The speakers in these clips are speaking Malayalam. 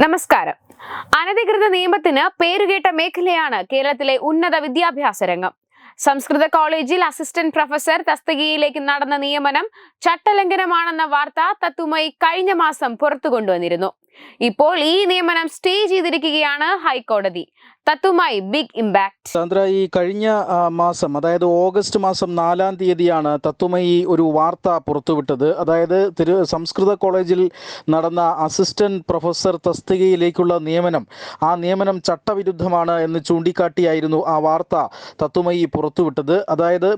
നമസ്കാരം. അനധികൃത നിയമത്തിന് പേരുകേട്ട മേഖലയാണ് കേരളത്തിലെ ഉന്നത വിദ്യാഭ്യാസ രംഗം. സംസ്കൃത കോളേജിൽ അസിസ്റ്റന്റ് പ്രൊഫസർ തസ്തികയിലേക്ക് നടന്ന നിയമനം ചട്ടലംഘനമാണെന്ന വാർത്ത തത്തുമൈ കഴിഞ്ഞ മാസം പുറത്തു കൊണ്ടുവന്നിരുന്നു. ഇപ്പോൾ ഈ നിയമനം സ്റ്റേ ചെയ്തിരിക്കുകയാണ് ഹൈക്കോടതി. തത്തുമായി ബിഗ് ഇമ്പാക്ട്. ചന്ദ്ര, ഈ കഴിഞ്ഞ മാസം, അതായത് ഓഗസ്റ്റ് മാസം 4-ാം തീയതിയാണ് തത്തുമയി ഒരു വാർത്ത പുറത്തുവിട്ടത്. അതായത് സംസ്കൃത കോളേജിൽ നടന്ന അസിസ്റ്റന്റ് പ്രൊഫസർ തസ്തികയിലേക്കുള്ള നിയമനം, ആ നിയമനം ചട്ടവിരുദ്ധമാണ് എന്ന് ചൂണ്ടിക്കാട്ടിയായിരുന്നു ആ വാർത്ത തത്തുമയി പുറത്തുവിട്ടത്. അതായത്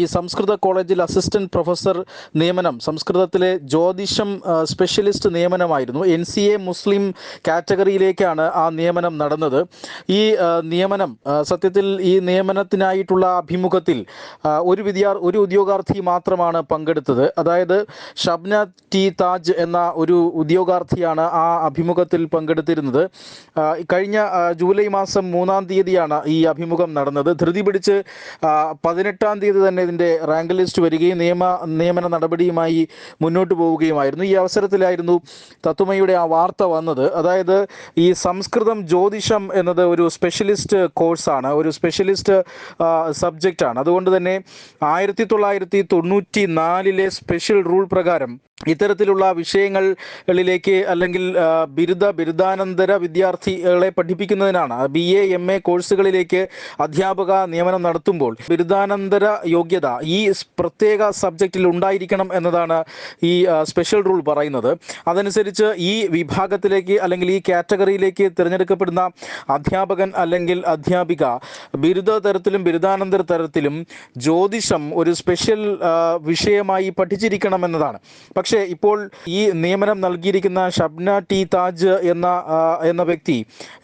ഈ സംസ്കൃത കോളേജിൽ അസിസ്റ്റന്റ് പ്രൊഫസർ നിയമനം സംസ്കൃതത്തിലെ ജ്യോതിഷം സ്പെഷ്യലിസ്റ്റ് നിയമനമായിരുന്നു. NCA മുസ്ലിം കാറ്റഗറിയിലേക്കാണ് ആ നിയമനം നടന്നത്. ഈ നിയമനം സത്യത്തിൽ ഈ നിയമനത്തിനായിട്ടുള്ള അഭിമുഖത്തിൽ ഒരു ഉദ്യോഗാർത്ഥി മാത്രമാണ് പങ്കെടുത്തത്. അതായത് ഷബ്ന ടി താജ് എന്ന ഒരു ഉദ്യോഗാർത്ഥിയാണ് ആ അഭിമുഖത്തിൽ പങ്കെടുത്തിരുന്നത്. കഴിഞ്ഞ ജൂലൈ മാസം 3-ാം തീയതിയാണ് ഈ അഭിമുഖം നടന്നത്. ധൃതി പിടിച്ച് 18-ാം തീയതി തന്നെ ഇതിൻ്റെ റാങ്ക് ലിസ്റ്റ് വരികയും നിയമന നടപടിയുമായി മുന്നോട്ട് പോവുകയുമായിരുന്നു. ഈ അവസരത്തിലായിരുന്നു തത്തുമയുടെ ആ വാർത്ത വന്നത്. അതായത് ഈ സംസ്കൃതം ജ്യോതിഷം എന്നത് ഒരു സ്പെഷ്യലിസ്റ്റ് കോഴ്സാണ്, ഒരു സ്പെഷ്യലിസ്റ്റ് സബ്ജക്റ്റാണ്. അതുകൊണ്ട് തന്നെ 1994 സ്പെഷ്യൽ റൂൾ പ്രകാരം ഇത്തരത്തിലുള്ള വിഷയങ്ങളിലേക്ക് അല്ലെങ്കിൽ ബിരുദാനന്തര വിദ്യാർത്ഥികളെ പഠിപ്പിക്കുന്നതിനാണ് BA MA കോഴ്സുകളിലേക്ക് അധ്യാപക നിയമനം നടത്തുമ്പോൾ ബിരുദാനന്തര യോഗ്യത ഈ പ്രത്യേക സബ്ജക്റ്റിൽ ഉണ്ടായിരിക്കണം എന്നതാണ് ഈ സ്പെഷ്യൽ റൂൾ പറയുന്നത്. അതനുസരിച്ച് ഈ വിഭാഗത്തിലേക്ക് അല്ലെങ്കിൽ ഈ കാറ്റഗറിയിലേക്ക് തിരഞ്ഞെടുക്കപ്പെടുന്ന അധ്യാപകൻ അല്ലെങ്കിൽ അധ്യാപിക ബിരുദ തരത്തിലും ബിരുദാനന്തര തരത്തിലും ജ്യോതിഷം ഒരു സ്പെഷ്യൽ വിഷയമായി പഠിച്ചിരിക്കണം എന്നതാണ്. പക്ഷേ ഇപ്പോൾ ഈ നിയമനം നൽകിയിരിക്കുന്ന ഷബ്ന ടി താജ് എന്ന വ്യക്തി,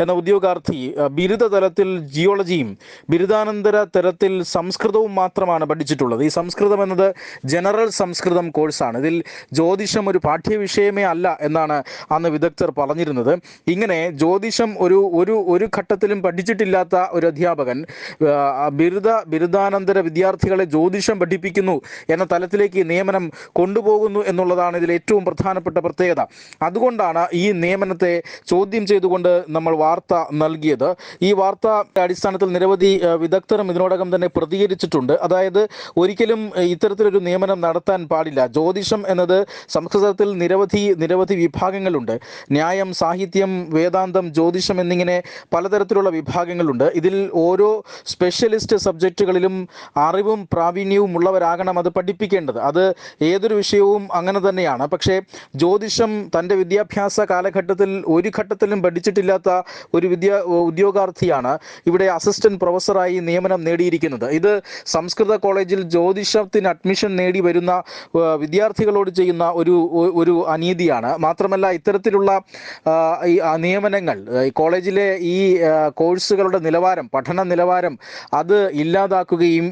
എന്ന ഉദ്യോഗാർത്ഥി ബിരുദ തലത്തിൽ ജിയോളജിയും ബിരുദാനന്തര തലത്തിൽ സംസ്കൃതവും മാത്രമാണ് പഠിച്ചിട്ടുള്ളത്. ഈ സംസ്കൃതം എന്നത് ജനറൽ സംസ്കൃതം കോഴ്സാണ്. ഇതിൽ ജ്യോതിഷം ഒരു പാഠ്യവിഷയമേ അല്ല എന്നാണ് അന്ന് വിദഗ്ധർ പറഞ്ഞിരുന്നത്. ഇങ്ങനെ ജ്യോതിഷം ഒരു ഘട്ടത്തിലും പഠിച്ചിട്ടില്ലാത്ത ഒരു അധ്യാപകൻ ബിരുദാനന്തര വിദ്യാർത്ഥികളെ ജ്യോതിഷം പഠിപ്പിക്കുന്നു എന്ന തലത്തിലേക്ക് നിയമനം കൊണ്ടുപോകുന്നു എന്നുള്ളതാണ് ഇതിൽ ഏറ്റവും പ്രധാനപ്പെട്ട പ്രത്യേകത. അതുകൊണ്ടാണ് ഈ നിയമനത്തെ ചോദ്യം ചെയ്തുകൊണ്ട് നമ്മൾ വാർത്ത നൽകിയത്. ഈ വാർത്ത അടിസ്ഥാനത്തിൽ നിരവധി വിദഗ്ധരും ഇതിനോടകം തന്നെ പ്രതികരിച്ചിട്ടുണ്ട്. അതായത് ഒരിക്കലും ഇത്തരത്തിലൊരു നിയമനം നടത്താൻ പാടില്ല. ജ്യോതിഷം എന്നത് സംസ്കൃതത്തിൽ നിരവധി വിഭാഗങ്ങളുണ്ട്. ന്യായം, സാഹിത്യം, വേദാന്തം, ജ്യോതിഷം എന്നിങ്ങനെ പലതരത്തിലുള്ള വിഭാഗങ്ങളുണ്ട്. ഇതിൽ ഓരോ സ്പെഷ്യലിസ്റ്റ് സബ്ജക്റ്റുകളിലും അറിവും പ്രാവീണ്യവും ഉള്ളവരാകണം അത് പഠിപ്പിക്കേണ്ടത്. അത് ഏതൊരു വിഷയവും അങ്ങനെ തന്നെയാണ്. പക്ഷേ ജ്യോതിഷം തൻ്റെ വിദ്യാഭ്യാസ കാലഘട്ടത്തിൽ ഒരു ഘട്ടത്തിലും പഠിച്ചിട്ടില്ലാത്ത ഒരു ഉദ്യോഗാർത്ഥിയാണ് ഇവിടെ അസിസ്റ്റന്റ് പ്രൊഫസറായി നിയമനം നേടിയിരിക്കുന്നത്. ഇത് സംസ്കൃത കോളേജിൽ ജ്യോതിഷത്തിന് അഡ്മിഷൻ നേടി വരുന്ന വിദ്യാർത്ഥികളോട് ചെയ്യുന്ന ഒരു അനീതിയാണ്. മാത്രമല്ല, ഇത്തരത്തിലുള്ള നിയമനങ്ങൾ കോളേജിലെ ഈ കോഴ്സുകളുടെ നിലവാരം, പഠന നിലവാരം അത് ഇല്ലാതാക്കുകയും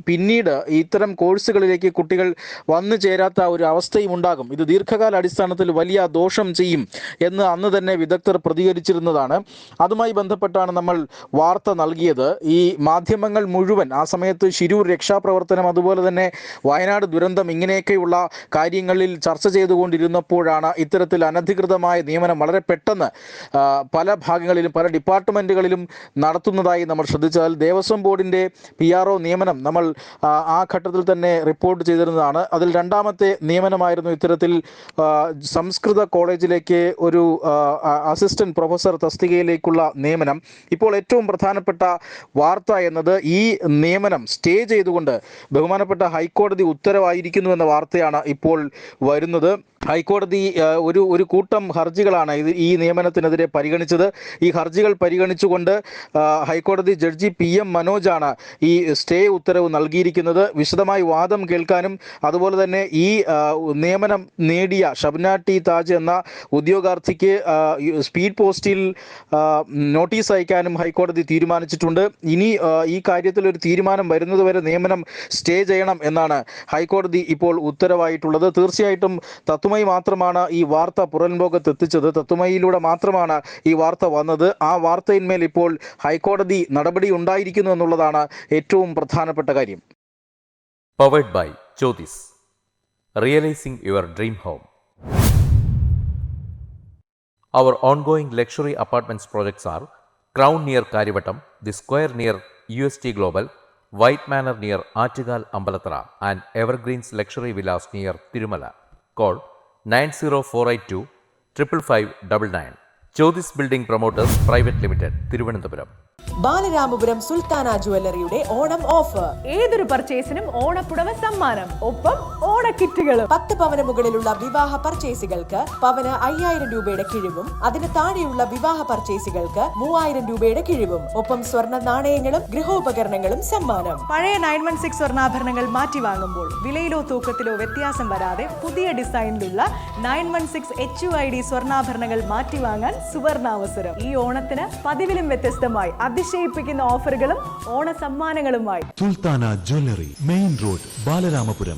പിന്നീട് ഇത്തരം കോഴ്സുകളിലേക്ക് കുട്ടികൾ വന്നു ചേരാത്ത ഒരു അവസ്ഥയും ഉണ്ടാകും. ഇത് ദീർഘകാല അടിസ്ഥാനത്തിൽ വലിയ ദോഷം ചെയ്യും എന്ന് അന്ന് തന്നെ വിദഗ്ധർ പ്രതികരിച്ചിരുന്നതാണ്. അതുമായി ബന്ധപ്പെട്ടാണ് നമ്മൾ വാർത്ത നൽകിയത്. ഈ മാധ്യമങ്ങൾ മുഴുവൻ ആ സമയത്ത് ശിരൂർ രക്ഷാപ്രവർത്തനം, അതുപോലെ തന്നെ വയനാട് ദുരന്തം, ഇങ്ങനെയൊക്കെയുള്ള കാര്യങ്ങളിൽ ചർച്ച ചെയ്തുകൊണ്ടിരുന്നപ്പോഴാണ് ഇത്തരത്തിൽ അനധികൃതമായ നിയമനം വളരെ പെട്ടെന്ന് പല ഭാഗങ്ങളിലും പല ഡിപ്പാർട്ട്മെൻറ്റുകളിലും നടത്തുന്നതായി നമ്മൾ ശ്രദ്ധിച്ചാൽ ദേവസ്വം ബോർഡിൻ്റെ PRO നിയമനം നമ്മൾ ആ ഘട്ടത്തിൽ തന്നെ റിപ്പോർട്ട് ചെയ്തിരുന്നതാണ്. അതിൽ രണ്ടാമത്തെ നിയമനമായിരുന്നു ഇത്തരത്തിൽ സംസ്കൃത കോളേജിലേക്ക് ഒരു അസിസ്റ്റന്റ് പ്രൊഫസർ തസ്തികയിലേക്കുള്ള നിയമനം. ഇപ്പോൾ ഏറ്റവും പ്രധാനപ്പെട്ട വാർത്ത എന്നത് ഈ നിയമനം സ്റ്റേ ചെയ്തുകൊണ്ട് ബഹുമാനപ്പെട്ട ഹൈക്കോടതി ഉത്തരവായിരിക്കുന്നു എന്ന വാർത്തയാണ് ഇപ്പോൾ വരുന്നത്. ഹൈക്കോടതി ഒരു കൂട്ടം ഹർജികളാണ് ഈ നിയമനത്തിനെതിരെ പരിഗണിച്ചത്. ഈ ഹർജികൾ പരിഗണിച്ചുകൊണ്ട് ഹൈക്കോടതി ജഡ്ജി PM മനോജാണ് ഈ സ്റ്റേ ഉത്തരവ് നൽകിയിരിക്കുന്നത്. വിശദമായി വാദം കേൾക്കാനും അതുപോലെ തന്നെ ഈ നിയമനം നേടിയ ഷബ്ന ടി താജ് എന്ന ഉദ്യോഗാർത്ഥിക്ക് സ്പീഡ് പോസ്റ്റിൽ നോട്ടീസ് അയക്കാനും ഹൈക്കോടതി തീരുമാനിച്ചിട്ടുണ്ട്. ഇനി ഈ കാര്യത്തിൽ ഒരു തീരുമാനം വരുന്നതുവരെ നിയമനം സ്റ്റേ ചെയ്യണം എന്നാണ് ഹൈക്കോടതി ഇപ്പോൾ ഉത്തരവായിട്ടുള്ളത്. തീർച്ചയായിട്ടും തത്തുമൈ മാത്രമാണ് ഈ വാർത്ത പുറം ലോകത്ത് എത്തിച്ചത്. തത്തുമയിലൂടെ മാത്രമാണ് ഈ വാർത്ത വന്നത്. ആ വാർത്തയിന്മേൽ ഇപ്പോൾ ഹൈക്കോടതി നടപടി ഉണ്ടായിരിക്കുന്നു എന്നുള്ളതാണ് ഏറ്റവും പ്രധാനപ്പെട്ട കാര്യം. Powered by Jyothis, realising your dream home. Our ongoing luxury apartments projects are Crown near Karivattam, The Square near UST Global, White Manor near Achigal Ambalathara, and Evergreens Luxury Villas near Tirumala. Call 90482 55599. Chodis Building Promoters Private Limited, Thiruvananthapuram. Balaramapuram Sultana ജുവല്ലറിയുടെ ഓണം ഓഫർ. ഏതൊരു പർച്ചേസിനും ഓണപ്പുടവ സമ്മാനം, ഒപ്പം ഓണക്കിറ്റുകളും. 10 പവന് മുകളിലുള്ള വിവാഹ പർച്ചേസുകൾക്ക് പവന് 5000 രൂപയുടെ കിഴിവും, അതിന് താഴെയുള്ള വിവാഹ പർച്ചേസുകൾക്ക് 3000 രൂപയുടെ കിഴിവും, ഒപ്പം സ്വർണ്ണ നാണയങ്ങളും ഗൃഹോപകരണങ്ങളും സമ്മാനം. പഴയ 916 സ്വർണ്ണാഭരണങ്ങൾ മാറ്റി വാങ്ങുമ്പോൾ വിലയിലോ തൂക്കത്തിലോ വ്യത്യാസം വരാതെ പുതിയ ഡിസൈനിലുള്ള 916 HUID സ്വർണ്ണാഭരണങ്ങൾ മാറ്റി വാങ്ങാൻ സുവർണാവസരം. ഈ ഓണത്തിന് പതിവിലും വ്യത്യസ്തമായി അതിശയിപ്പിക്കുന്ന ഓഫറുകളും ഓണ സമ്മാനങ്ങളുമായി Sultana jewellery, main road, Balaramapuram.